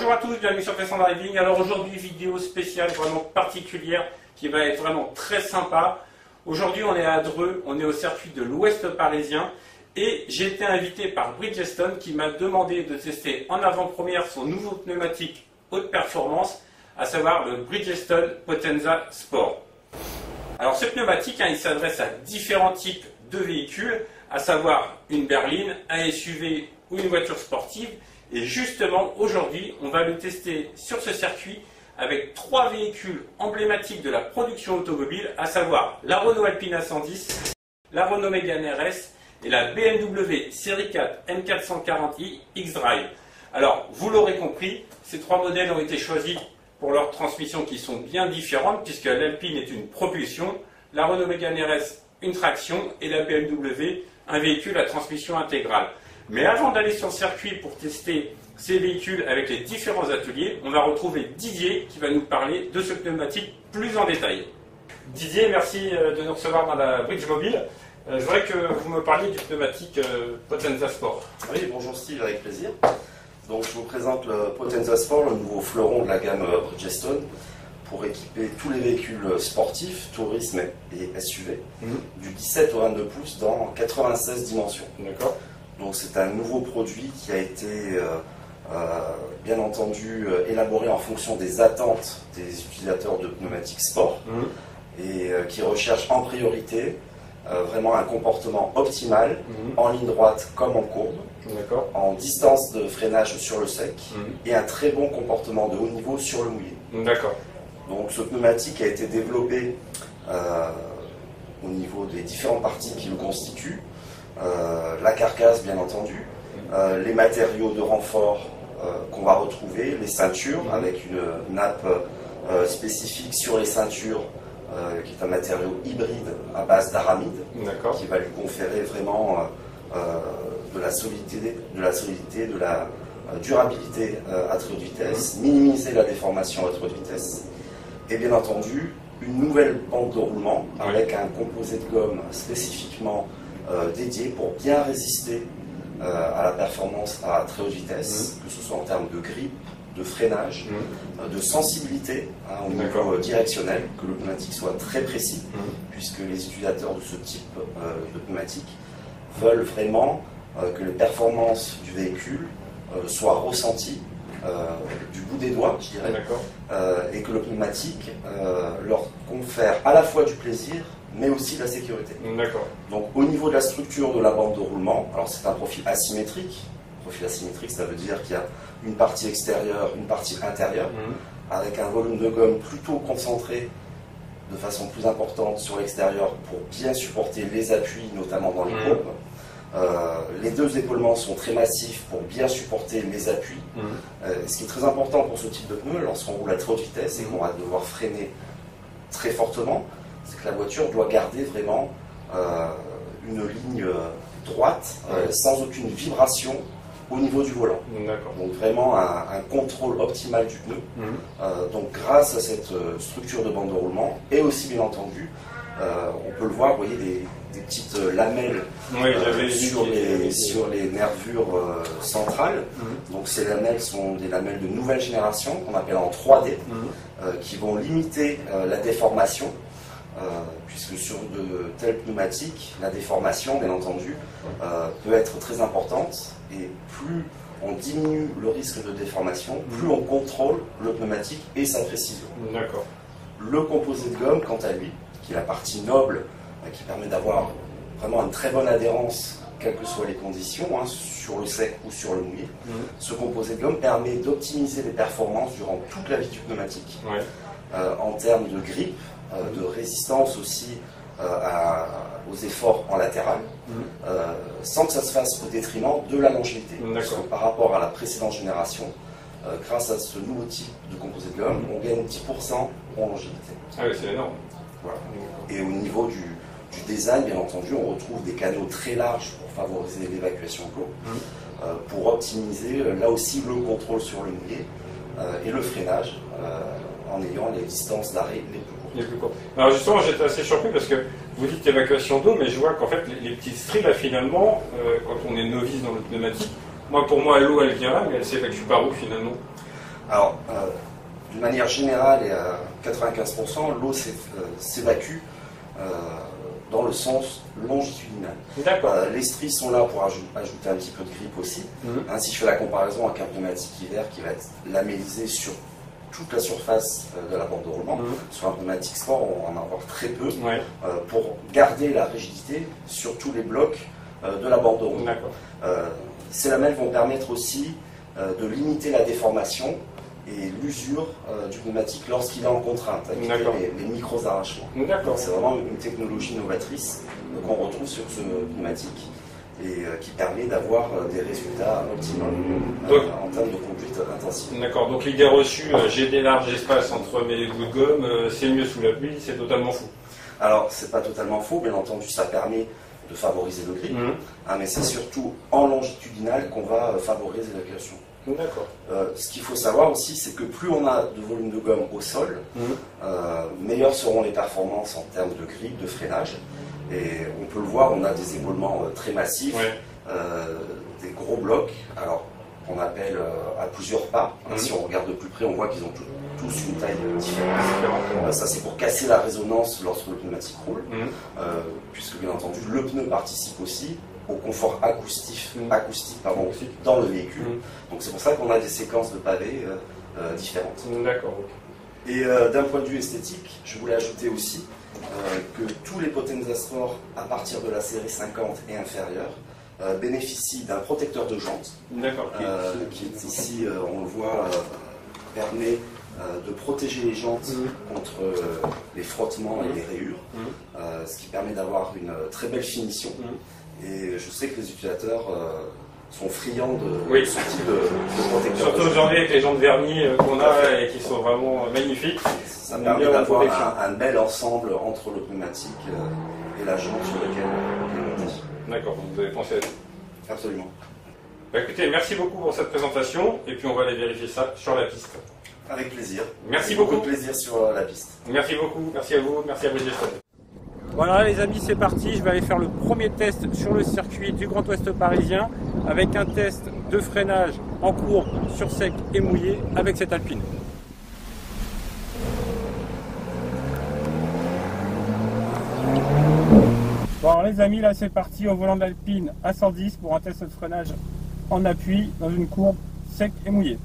Bonjour à tous, bienvenue sur Fast Driving. Alors aujourd'hui, vidéo spéciale vraiment particulière qui va être vraiment très sympa. Aujourd'hui, on est à Dreux, on est au circuit de l'Ouest parisien et j'ai été invité par Bridgestone qui m'a demandé de tester en avant-première son nouveau pneumatique haute performance, à savoir le Bridgestone Potenza Sport. Alors ce pneumatique, il s'adresse à différents types de véhicules, à savoir une berline, un SUV ou une voiture sportive. Et justement, aujourd'hui, on va le tester sur ce circuit avec trois véhicules emblématiques de la production automobile, à savoir la Renault Alpina 110, la Renault Mégane RS et la BMW Série 4 M440i X-Drive. Alors, vous l'aurez compris, ces trois modèles ont été choisis pour leurs transmissions qui sont bien différentes, puisque l'Alpine est une propulsion, la Renault Mégane RS une traction et la BMW un véhicule à transmission intégrale. Mais avant d'aller sur le circuit pour tester ces véhicules avec les différents ateliers, on va retrouver Didier qui va nous parler de ce pneumatique plus en détail. Didier, merci de nous recevoir dans la Bridge Mobile. Je voudrais que vous me parliez du pneumatique Potenza Sport. Oui, bonjour Steve, avec plaisir. Donc je vous présente le Potenza Sport, le nouveau fleuron de la gamme Bridgestone, pour équiper tous les véhicules sportifs, tourisme et SUV, du 17 au 22 pouces dans 96 dimensions. D'accord. Donc c'est un nouveau produit qui a été bien entendu élaboré en fonction des attentes des utilisateurs de pneumatiques sport et qui recherche en priorité vraiment un comportement optimal en ligne droite comme en courbe, en distance de freinage sur le sec et un très bon comportement de haut niveau sur le mouillé. D'accord. Donc ce pneumatique a été développé au niveau des différentes parties qui le constituent. La carcasse bien entendu, les matériaux de renfort qu'on va retrouver, les ceintures avec une nappe spécifique sur les ceintures qui est un matériau hybride à base d'aramide qui va lui conférer vraiment de la solidité, de la durabilité à très haute vitesse, minimiser la déformation à très haute vitesse et bien entendu une nouvelle bande de roulement avec un composé de gomme spécifiquement dédié pour bien résister à la performance à très haute vitesse, que ce soit en termes de grippe, de freinage, de sensibilité au niveau directionnel, que le pneumatique soit très précis, puisque les utilisateurs de ce type de pneumatique veulent vraiment que les performances du véhicule soient ressenties du bout des doigts, je dirais, et que le pneumatique leur confère à la fois du plaisir mais aussi de la sécurité. Donc au niveau de la structure de la bande de roulement, alors c'est un profil asymétrique. Profil asymétrique, ça veut dire qu'il y a une partie extérieure, une partie intérieure, avec un volume de gomme plutôt concentré de façon plus importante sur l'extérieur pour bien supporter les appuis, notamment dans les courbes. Les deux épaulements sont très massifs pour bien supporter les appuis. Ce qui est très important pour ce type de pneu, lorsqu'on roule à très haute vitesse et qu'on va devoir freiner très fortement, c'est que la voiture doit garder vraiment une ligne droite, sans aucune vibration au niveau du volant. Donc vraiment un contrôle optimal du pneu. Donc grâce à cette structure de bande de roulement, et aussi bien entendu, on peut le voir, vous voyez des petites lamelles sur les nervures centrales. Donc ces lamelles sont des lamelles de nouvelle génération, qu'on appelle en 3D, qui vont limiter la déformation. Puisque sur de tels pneumatiques, la déformation, bien entendu, peut être très importante, et plus on diminue le risque de déformation, plus on contrôle le pneumatique et sa précision. Le composé de gomme, quant à lui, qui est la partie noble, qui permet d'avoir vraiment une très bonne adhérence, quelles que soient les conditions, sur le sec ou sur le mouillé, ce composé de gomme permet d'optimiser les performances durant toute la vie du pneumatique, en termes de grippe, de résistance aussi aux efforts en latéral, sans que ça se fasse au détriment de la longévité. Parce que par rapport à la précédente génération, grâce à ce nouveau type de composé de gomme, on gagne 10% en longévité. Ah oui, c'est énorme. Voilà. Et au niveau du design, bien entendu, on retrouve des canaux très larges pour favoriser l'évacuation de l'eau, pour optimiser là aussi le contrôle sur le mouillé et le freinage en ayant les distances d'arrêt les plus courtes. Alors justement, j'étais assez surpris parce que vous dites évacuation d'eau, mais je vois qu'en fait les petites stries là finalement, quand on est novice dans le pneumatique, pour moi l'eau elle vient là, mais elle s'évacue par où finalement? Alors, d'une manière générale et à 95%, l'eau s'évacue dans le sens longitudinal. Les stries sont là pour ajouter un petit peu de grippe aussi. Si je fais la comparaison avec un pneumatique hiver qui va être lamellisé sur toute la surface de la bande de roulement, sur un pneumatique sport, on va en avoir très peu pour garder la rigidité sur tous les blocs de la bande de roulement. Ces lamelles vont permettre aussi de limiter la déformation et l'usure du pneumatique lorsqu'il est en contrainte, avec les micros arrachements. C'est vraiment une technologie novatrice qu'on retrouve sur ce pneumatique et qui permet d'avoir des résultats optimums en termes de conduite intensive. D'accord, donc l'idée reçue, j'ai des larges espaces entre mes bouts de gomme, c'est mieux sous la pluie, c'est totalement faux. Alors, c'est pas totalement faux, bien entendu, ça permet de favoriser le grip, mais c'est surtout en longitudinal qu'on va favoriser l'évacuation. Ce qu'il faut savoir aussi, c'est que plus on a de volume de gomme au sol, meilleures seront les performances en termes de grip, de freinage. Et on peut le voir, on a des éboulements très massifs, des gros blocs, alors qu'on appelle à plusieurs pas. Si on regarde de plus près, on voit qu'ils ont tous une taille différente. Ça, c'est pour casser la résonance lorsque le pneumatique roule, puisque bien entendu, le pneu participe aussi au confort acoustique dans le véhicule. Donc c'est pour ça qu'on a des séquences de pavés différentes. Et d'un point de vue esthétique, je voulais ajouter aussi que tous les Potenza Sport à partir de la série 50 et inférieure bénéficient d'un protecteur de jantes qui est ici, on le voit, permet de protéger les jantes contre les frottements et les rayures, ce qui permet d'avoir une très belle finition. Et je sais que les utilisateurs sont friands de ce type de protecteur. Surtout aujourd'hui avec les jantes vernis qu'on a et qui sont vraiment magnifiques. Ça permet d'avoir un bel ensemble entre le pneumatique et la jante sur laquelle on est monté. D'accord, donc vous avez pensé à tout. Absolument. Écoutez, merci beaucoup pour cette présentation et puis on va aller vérifier ça sur la piste. Avec plaisir. Merci beaucoup. Beaucoup de plaisir sur la piste. Merci beaucoup, merci à vous, merci à Bridgestone. Voilà les amis, c'est parti, je vais aller faire le premier test sur le circuit du Grand Ouest parisien avec un test de freinage en courbe sur sec et mouillé avec cette Alpine. Bon alors les amis, là c'est parti au volant d'Alpine à 110 pour un test de freinage en appui dans une courbe sec et mouillée.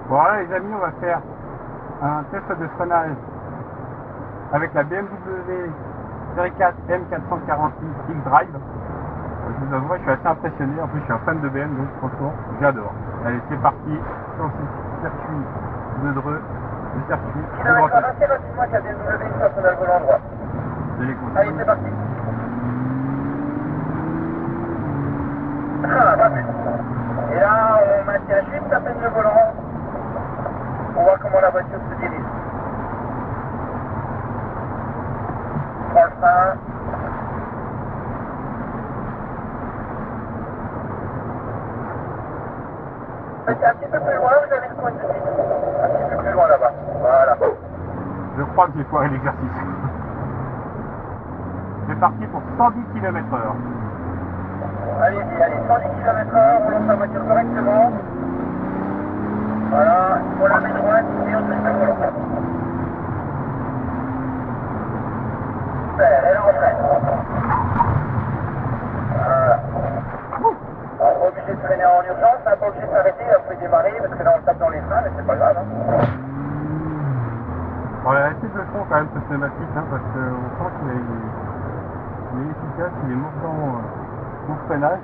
Voilà les amis, on va faire un test de freinage avec la BMW Série 4 M440i X-Drive. Je vous avoue, je suis assez impressionné, en plus je suis un fan de BM, donc franchement j'adore. Allez, c'est parti sur ce circuit de Dreux, le circuit de Grand Ouest. Assez rapidement avec la BMW, une fois qu'on a le volant droit. Allez, c'est parti. Et là, on maintient juste à peine le volant. On voit comment la voiture se dirige. On prend le frein. C'est un petit peu plus loin, vous avez le point de suite. Un petit peu plus loin là-bas. Voilà. Je crois que j'ai foiré l'exercice. C'est parti pour 110 km/h. Allez-y, allez, 110 km/h, on lance la voiture correctement. Voilà, on la met droite et on touche le volant. Super, et là on freine. Voilà. On n'est pas obligé de freiner en urgence, on n'est pas obligé de s'arrêter, on peut démarrer parce que là on tape dans les freins, mais c'est pas grave. Hein. Bon, il a assez de fond quand même ce pneumatique, hein, parce qu'on sent qu'il est efficace, il est mordant au freinage.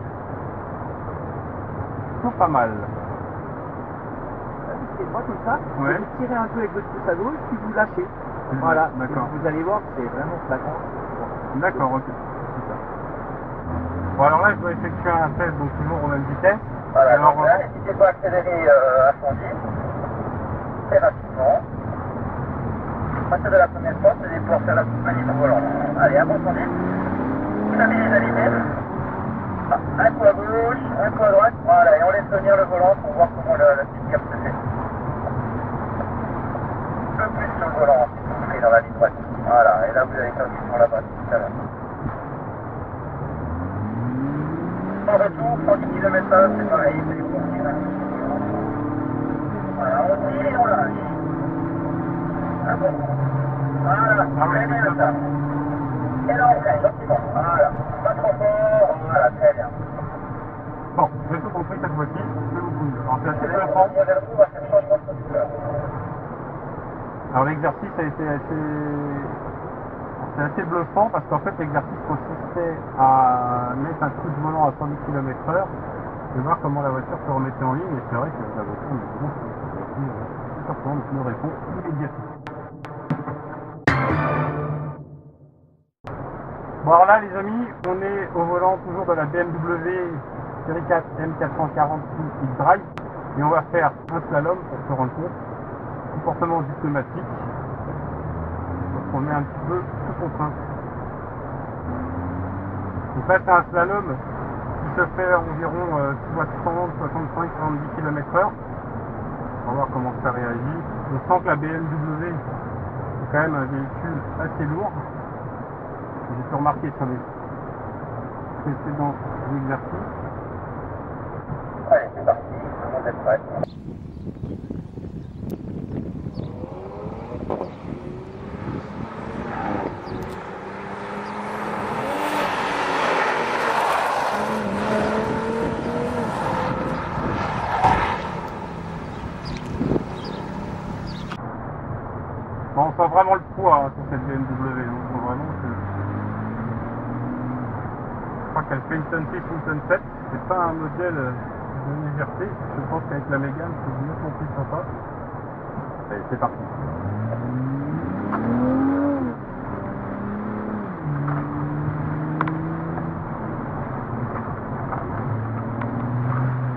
Plutôt pas mal. C'est droit comme ça, ouais. Vous tirez un peu avec votre pouce à gauche, puis vous lâchez. Voilà, d'accord. Vous allez voir, c'est vraiment flagrant. D'accord, ok. Super. Bon, alors là, je dois effectuer un test, donc toujours aux mêmes vitesses. Voilà, alors, donc là, n'hésitez pas à accélérer à 110, très rapidement. partir de la première porte, vous allez pouvoir faire la petite manip au volant. Allez, approfondis. Vous stabilisez la vitesse. Un coup à gauche, un coup à droite. Voilà, et on laisse venir le volant pour voir comment la petite cap se fait. Un peu plus sur le volant, si vous voulez, dans la ligne droite. Voilà, et là vous avez quand ils sont là-bas tout à l'heure. En retour, 110 km/h, c'est pareil, c'est bon. Voilà, on tire et on lâche. Ah bon. Voilà, très bien ça. Et là on freine, gentiment. Voilà, pas trop fort, voilà, très bien. Bon, j'ai tout compris cette fois-ci. Alors c'est assez bluffant. Alors l'exercice a été c'est assez bluffant parce qu'en fait l'exercice consistait à mettre un coup de volant à 110 km/h et voir comment la voiture se remettait en ligne, et c'est vrai que la voiture c'est surprenant, nous répond immédiatement. Bon alors là les amis, on est au volant toujours de la BMW série 4 M440 X-Drive et on va faire un slalom pour se rendre compte du comportement du pneumatique. Donc on est un petit peu sous contrainte. Donc là c'est un slalom qui se fait environ 60, 65, 70 km/h. On va voir comment ça réagit. On sent que la BMW est quand même un véhicule assez lourd. J'ai pu remarquer sur les précédents exercices. Allez, c'est parti, tout le monde est prêt. Bon, on sent vraiment le poids sur cette BMW. On sent vraiment que... Je crois qu'elle fait une tonne 6, une tonne 7. C'est pas un modèle de légèreté. Je pense qu'avec la Mégane, c'est mieux qu'on puisse sympa. Allez, c'est parti.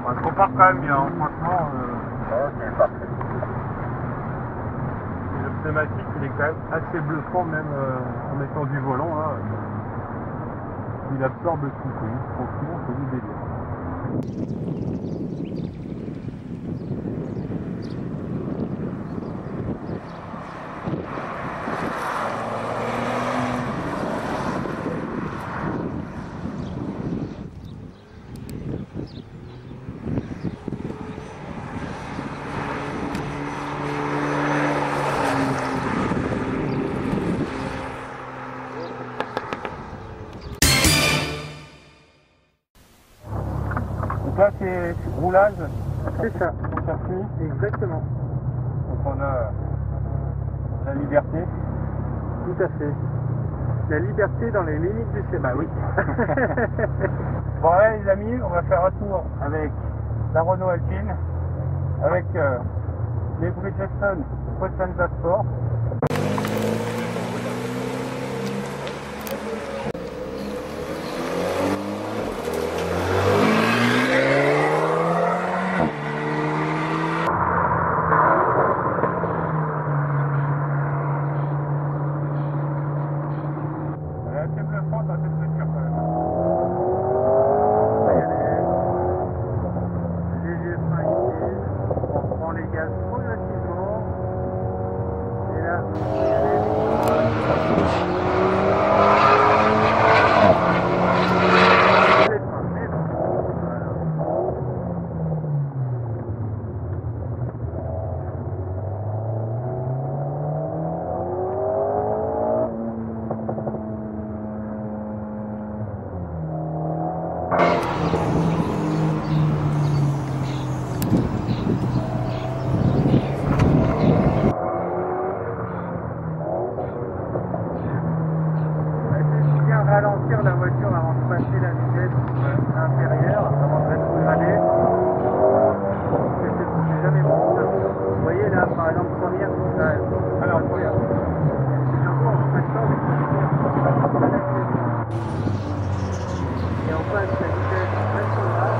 On se compare quand même bien, hein. Franchement. Ok, parfait. Le pneumatique, il est quand même assez bluffant, même en mettant du volant. Là. Il absorbe tout. Franchement, c'est du délire. Donc là, c'est roulage. C'est ça, On circuit. exactement. Donc on a la liberté. Tout à fait. La liberté dans les limites du schéma, oui. Bon allez les amis, on va faire un tour avec la Renault Alpine, avec les Bridgestone Potenza Sport. C'est bluffant dans cette voiture quand même. Léger frein ici, on prend les gaz progressivement. Et là, les freins, mais non. Voilà. Ralentir la voiture avant de passer la vitesse inférieure, avant de rétrograder. C'est jamais bon. Vous voyez là, par exemple, première, alors regarde. Et on passe la vitesse rétrograde.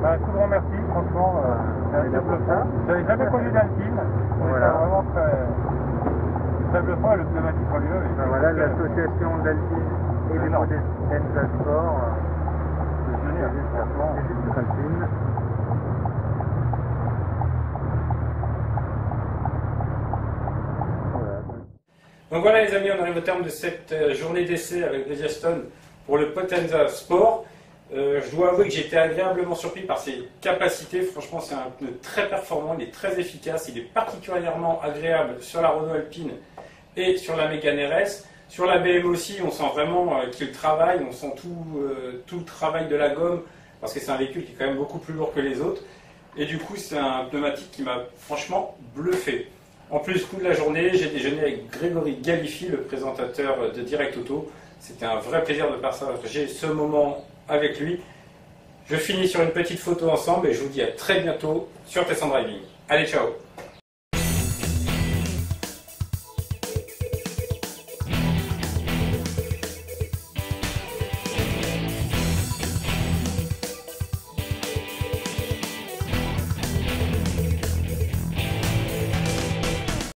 Bah, tout grand merci, franchement, c'est assez bluffant. J'avais jamais connu d'Alpine, Voilà. c'est vraiment très bluffant et le pneumatique relieux. Ben voilà, l'association d'Alpine et des Potenza Sport. C'est génial, franchement. C'est juste Alpine. Voilà. Donc voilà les amis, on arrive au terme de cette journée d'essai avec Bridgestone pour le Potenza Sport. Je dois avouer que j'ai été agréablement surpris par ses capacités. Franchement, c'est un pneu très performant, il est très efficace, il est particulièrement agréable sur la Renault Alpine et sur la Mégane RS. Sur la BM aussi, on sent vraiment qu'il travaille, on sent tout le travail de la gomme, parce que c'est un véhicule qui est quand même beaucoup plus lourd que les autres. Et du coup, c'est un pneumatique qui m'a franchement bluffé. En plus, coup de la journée, j'ai déjeuné avec Grégory Galifi, le présentateur de Direct Auto. C'était un vrai plaisir de partager ce moment avec lui. Je finis sur une petite photo ensemble et je vous dis à très bientôt sur Test and Driving. Allez, ciao!